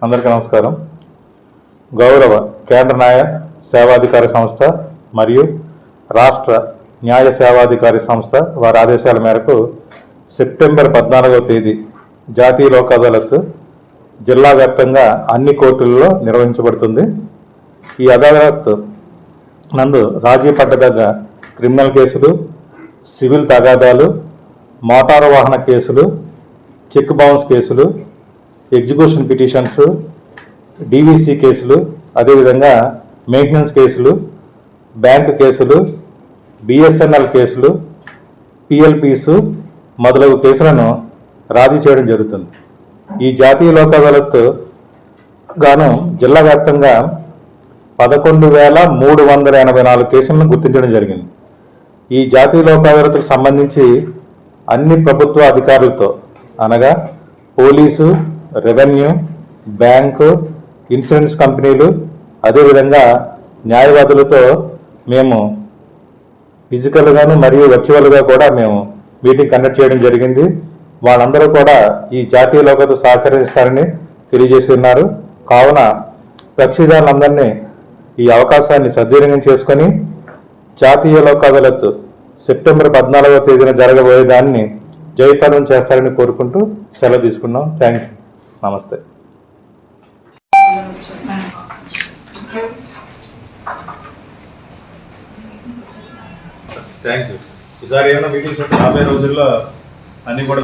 అందరికీ నమస్కారం. గౌరవ కేంద్ర న్యాయ సేవాధికారి సంస్థ మరియు రాష్ట్ర న్యాయ సేవాధికారి సంస్థ వారి ఆదేశాల మేరకు సెప్టెంబర్ 14వ తేదీ జాతీయ లోక్ అదాలత్ జిల్లా వ్యాప్తంగా అన్ని కోర్టుల్లో నిర్వహించబడుతుంది. ఈ అదాలత్ నందు రాజీ పడ్డదగ్గ క్రిమినల్ కేసులు, సివిల్ తగాదాలు, మోటారు వాహన కేసులు, చెక్ బౌన్స్ కేసులు, ఎగ్జిక్యూషన్ పిటిషన్స్, డివిసి కేసులు, అదేవిధంగా మెయింటెనెన్స్ కేసులు, బ్యాంక్ కేసులు, బిఎస్ఎన్ఎల్ కేసులు, పిఎల్పీస్ మొదలగు కేసులను రాజీ చేయడం జరుగుతుంది. ఈ జాతీయ లోక్ అదాలత్ గాను జిల్లా వ్యాప్తంగా 11,384 కేసులను గుర్తించడం జరిగింది. ఈ జాతీయ లోక్ అదాలత్కు సంబంధించి అన్ని ప్రభుత్వ అధికారులతో అనగా పోలీసు, రెవెన్యూ, బ్యాంకు, ఇన్సూరెన్స్ కంపెనీలు, అదేవిధంగా న్యాయవాదులతో మేము ఫిజికల్గాను మరియు వర్చువల్గా కూడా మేము మీటింగ్ కండక్ట్ చేయడం జరిగింది. వాళ్ళందరూ కూడా ఈ జాతీయ లోక్ అదాలత్ సహకరిస్తారని తెలియజేసి ఉన్నారు. కావున కక్షిదారులందరినీ ఈ అవకాశాన్ని సద్వినియోగం చేసుకొని జాతీయ లోక్ అదాలత్ సెప్టెంబర్ 14వ తేదీన జరగబోయే దాన్ని జయప్రదం చేస్తారని కోరుకుంటూ సెలవు తీసుకున్నాం. Thank you. నమస్తే. Thank you. ఈసారి ఏమైనా మీటింగ్స్ రాబోయే రోజుల్లో అన్ని కూడా